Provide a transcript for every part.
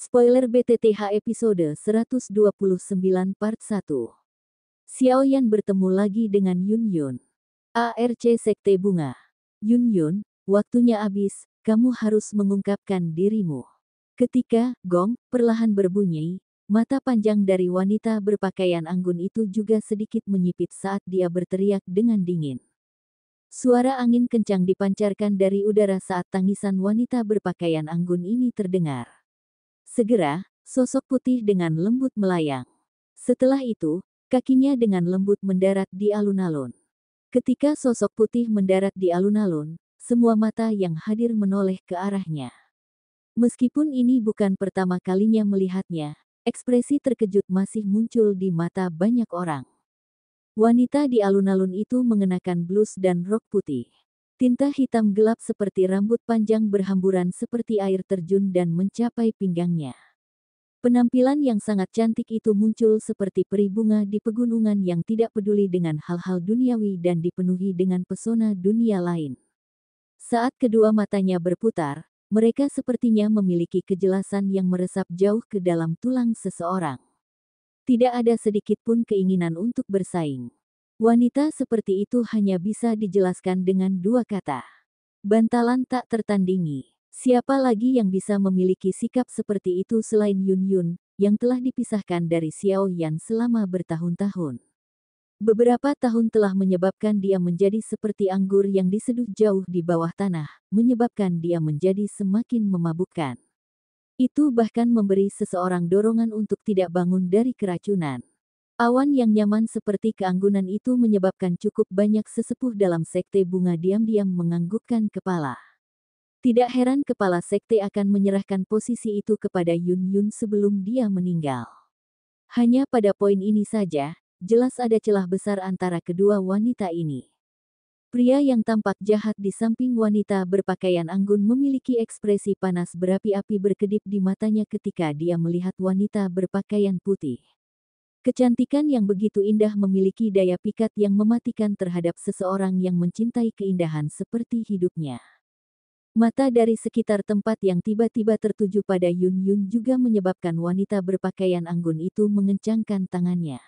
Spoiler BTTH episode 129 part 1. Xiaoyan bertemu lagi dengan Yun Yun. ARC Sekte Bunga. Yun Yun, waktunya habis, kamu harus mengungkapkan dirimu. Ketika gong perlahan berbunyi, mata panjang dari wanita berpakaian anggun itu juga sedikit menyipit saat dia berteriak dengan dingin. Suara angin kencang dipancarkan dari udara saat tangisan wanita berpakaian anggun ini terdengar. Segera, sosok putih dengan lembut melayang. Setelah itu, kakinya dengan lembut mendarat di alun-alun. Ketika sosok putih mendarat di alun-alun, semua mata yang hadir menoleh ke arahnya. Meskipun ini bukan pertama kalinya melihatnya, ekspresi terkejut masih muncul di mata banyak orang. Wanita di alun-alun itu mengenakan blus dan rok putih. Tinta hitam gelap seperti rambut panjang berhamburan seperti air terjun dan mencapai pinggangnya. Penampilan yang sangat cantik itu muncul seperti peri bunga di pegunungan yang tidak peduli dengan hal-hal duniawi dan dipenuhi dengan pesona dunia lain. Saat kedua matanya berputar, mereka sepertinya memiliki kejelasan yang meresap jauh ke dalam tulang seseorang. Tidak ada sedikit pun keinginan untuk bersaing. Wanita seperti itu hanya bisa dijelaskan dengan dua kata. Bantalan tak tertandingi. Siapa lagi yang bisa memiliki sikap seperti itu selain Yun Yun, yang telah dipisahkan dari Xiaoyan selama bertahun-tahun. Beberapa tahun telah menyebabkan dia menjadi seperti anggur yang diseduh jauh di bawah tanah, menyebabkan dia menjadi semakin memabukkan. Itu bahkan memberi seseorang dorongan untuk tidak bangun dari keracunan. Awan yang nyaman seperti keanggunan itu menyebabkan cukup banyak sesepuh dalam sekte bunga diam-diam menganggukkan kepala. Tidak heran kepala sekte akan menyerahkan posisi itu kepada Yun Yun sebelum dia meninggal. Hanya pada poin ini saja, jelas ada celah besar antara kedua wanita ini. Pria yang tampak jahat di samping wanita berpakaian anggun memiliki ekspresi panas berapi-api berkedip di matanya ketika dia melihat wanita berpakaian putih. Kecantikan yang begitu indah memiliki daya pikat yang mematikan terhadap seseorang yang mencintai keindahan seperti hidupnya. Mata dari sekitar tempat yang tiba-tiba tertuju pada Yun Yun juga menyebabkan wanita berpakaian anggun itu mengencangkan tangannya.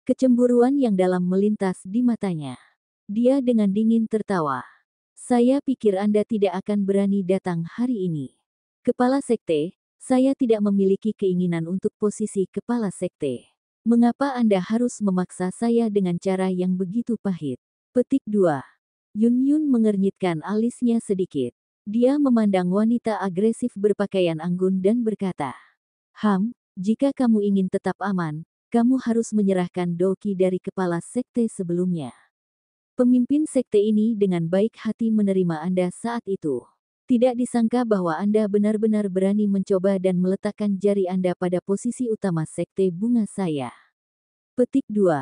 Kecemburuan yang dalam melintas di matanya. Dia dengan dingin tertawa. Saya pikir Anda tidak akan berani datang hari ini. Kepala sekte, saya tidak memiliki keinginan untuk posisi kepala sekte. Mengapa Anda harus memaksa saya dengan cara yang begitu pahit? Petik 2. Yun Yun mengernyitkan alisnya sedikit. Dia memandang wanita agresif berpakaian anggun dan berkata, jika kamu ingin tetap aman, kamu harus menyerahkan doki dari kepala sekte sebelumnya. Pemimpin sekte ini dengan baik hati menerima Anda saat itu. Tidak disangka bahwa Anda benar-benar berani mencoba dan meletakkan jari Anda pada posisi utama sekte bunga saya. Petik 2.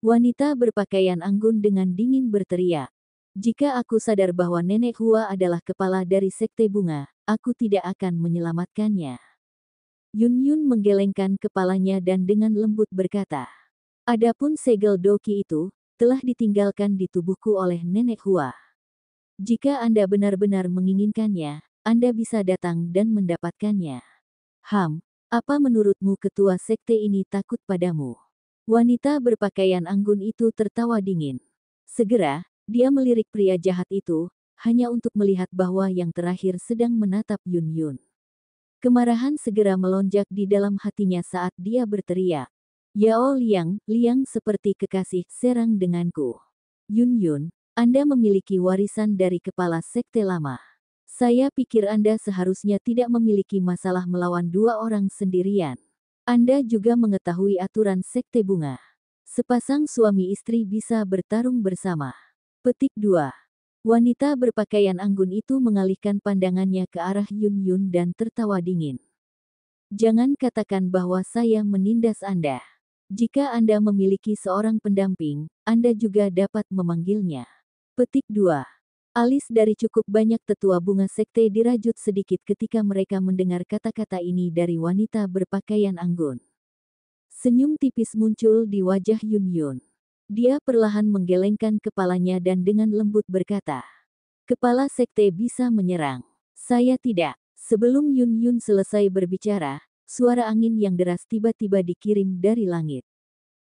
Wanita berpakaian anggun dengan dingin berteriak. Jika aku sadar bahwa Nenek Hua adalah kepala dari sekte bunga, aku tidak akan menyelamatkannya. Yun Yun menggelengkan kepalanya dan dengan lembut berkata, adapun segel doki itu, telah ditinggalkan di tubuhku oleh Nenek Hua. Jika Anda benar-benar menginginkannya, Anda bisa datang dan mendapatkannya. Apa menurutmu ketua sekte ini takut padamu? Wanita berpakaian anggun itu tertawa dingin. Segera, dia melirik pria jahat itu, hanya untuk melihat bahwa yang terakhir sedang menatap Yun Yun. Kemarahan segera melonjak di dalam hatinya saat dia berteriak. Yao Liang, Liang seperti kekasih, serang denganku. Yun Yun, Anda memiliki warisan dari kepala sekte lama. Saya pikir Anda seharusnya tidak memiliki masalah melawan dua orang sendirian. Anda juga mengetahui aturan sekte bunga. Sepasang suami istri bisa bertarung bersama. Petik 2. Wanita berpakaian anggun itu mengalihkan pandangannya ke arah Yun Yun dan tertawa dingin. Jangan katakan bahwa saya menindas Anda. Jika Anda memiliki seorang pendamping, Anda juga dapat memanggilnya. Petik 2. Alis dari cukup banyak tetua bunga sekte dirajut sedikit ketika mereka mendengar kata-kata ini dari wanita berpakaian anggun. Senyum tipis muncul di wajah Yun Yun. Dia perlahan menggelengkan kepalanya dan dengan lembut berkata, kepala sekte bisa menyerang. Saya tidak. Sebelum Yun Yun selesai berbicara, suara angin yang deras tiba-tiba dikirim dari langit.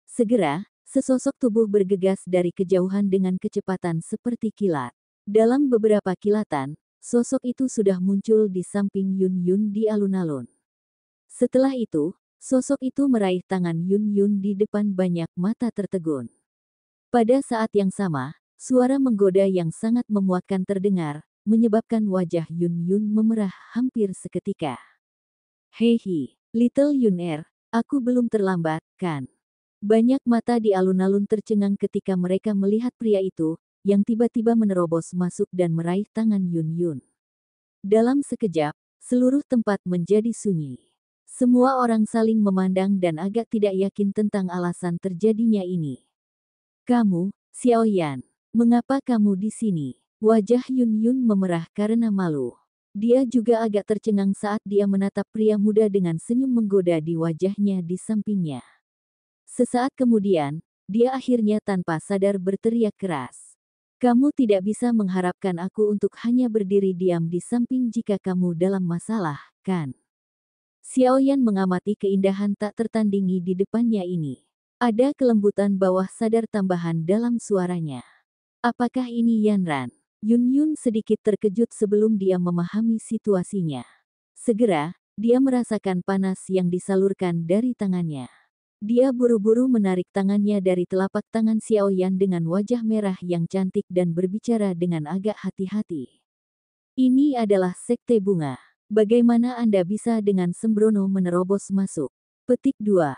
Segera, sesosok tubuh bergegas dari kejauhan dengan kecepatan seperti kilat. Dalam beberapa kilatan, sosok itu sudah muncul di samping Yun Yun di alun-alun. Setelah itu, sosok itu meraih tangan Yun Yun di depan banyak mata tertegun. Pada saat yang sama, suara menggoda yang sangat memuakkan terdengar, menyebabkan wajah Yun Yun memerah hampir seketika. Hei, Little Yun aku belum terlambat, kan? Banyak mata di alun-alun tercengang ketika mereka melihat pria itu, yang tiba-tiba menerobos masuk dan meraih tangan Yun Yun. Dalam sekejap, seluruh tempat menjadi sunyi. Semua orang saling memandang dan agak tidak yakin tentang alasan terjadinya ini. Kamu, Xiaoyan, mengapa kamu di sini? Wajah Yun Yun memerah karena malu. Dia juga agak tercengang saat dia menatap pria muda dengan senyum menggoda di wajahnya di sampingnya. Sesaat kemudian, dia akhirnya tanpa sadar berteriak keras. Kamu tidak bisa mengharapkan aku untuk hanya berdiri diam di samping jika kamu dalam masalah, kan? Xiaoyan mengamati keindahan tak tertandingi di depannya ini. Ada kelembutan bawah sadar tambahan dalam suaranya. Apakah ini Yanran? Yun Yun sedikit terkejut sebelum dia memahami situasinya. Segera, dia merasakan panas yang disalurkan dari tangannya. Dia buru-buru menarik tangannya dari telapak tangan Xiaoyan dengan wajah merah yang cantik dan berbicara dengan agak hati-hati. Ini adalah sekte bunga. Bagaimana Anda bisa dengan sembrono menerobos masuk? Petik 2.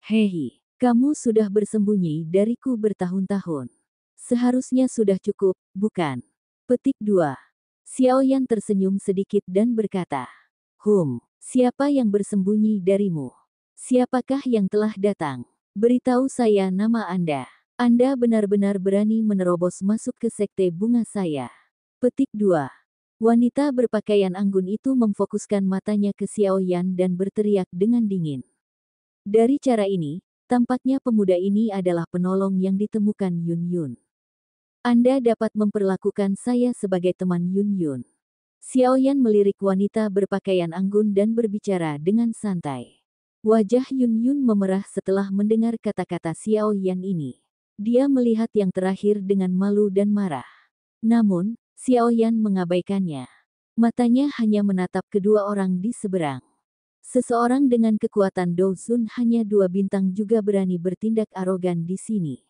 Hei, kamu sudah bersembunyi dariku bertahun-tahun. Seharusnya sudah cukup, bukan? Petik 2. Xiaoyan tersenyum sedikit dan berkata, siapa yang bersembunyi darimu? Siapakah yang telah datang? Beritahu saya nama Anda. Anda benar-benar berani menerobos masuk ke sekte bunga saya. Petik 2. Wanita berpakaian anggun itu memfokuskan matanya ke Xiaoyan dan berteriak dengan dingin. Dari cara ini, tampaknya pemuda ini adalah penolong yang ditemukan Yun Yun. Anda dapat memperlakukan saya sebagai teman Yun Yun. Xiaoyan melirik wanita berpakaian anggun dan berbicara dengan santai. Wajah Yun Yun memerah setelah mendengar kata-kata Xiaoyan ini. Dia melihat yang terakhir dengan malu dan marah. Namun, Xiaoyan mengabaikannya. Matanya hanya menatap kedua orang di seberang. Seseorang dengan kekuatan Douzun hanya 2 bintang juga berani bertindak arogan di sini.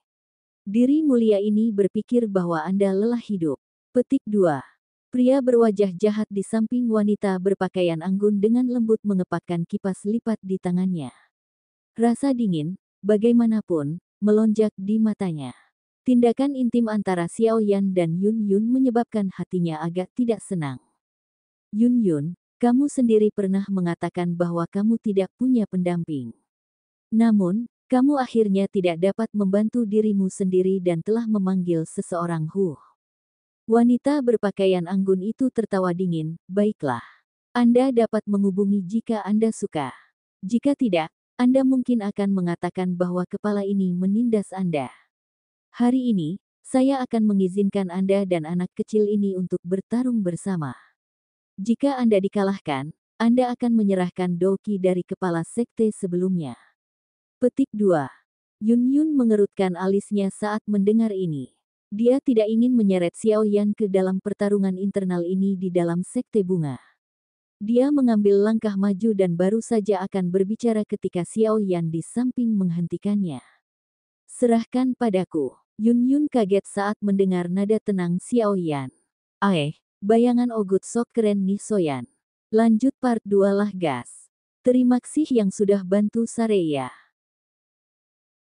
Diri mulia ini berpikir bahwa Anda lelah hidup. Petik 2. Pria berwajah jahat di samping wanita berpakaian anggun dengan lembut mengepakkan kipas lipat di tangannya. Rasa dingin, bagaimanapun, melonjak di matanya. Tindakan intim antara Xiaoyan dan Yun Yun menyebabkan hatinya agak tidak senang. Yun Yun, kamu sendiri pernah mengatakan bahwa kamu tidak punya pendamping. Namun, kamu akhirnya tidak dapat membantu dirimu sendiri dan telah memanggil seseorang Wanita berpakaian anggun itu tertawa dingin, baiklah. Anda dapat menghubungi jika Anda suka. Jika tidak, Anda mungkin akan mengatakan bahwa kepala ini menindas Anda. Hari ini, saya akan mengizinkan Anda dan anak kecil ini untuk bertarung bersama. Jika Anda dikalahkan, Anda akan menyerahkan Doki dari kepala sekte sebelumnya. Petik 2. Yun Yun mengerutkan alisnya saat mendengar ini. Dia tidak ingin menyeret Xiaoyan ke dalam pertarungan internal ini di dalam sekte bunga. Dia mengambil langkah maju dan baru saja akan berbicara ketika Xiaoyan di samping menghentikannya. Serahkan padaku. Yun Yun kaget saat mendengar nada tenang Xiaoyan. Bayangan Ogut sok keren nih Soyan. Lanjut part 2 lah gas. Terima kasih yang sudah bantu Sareya.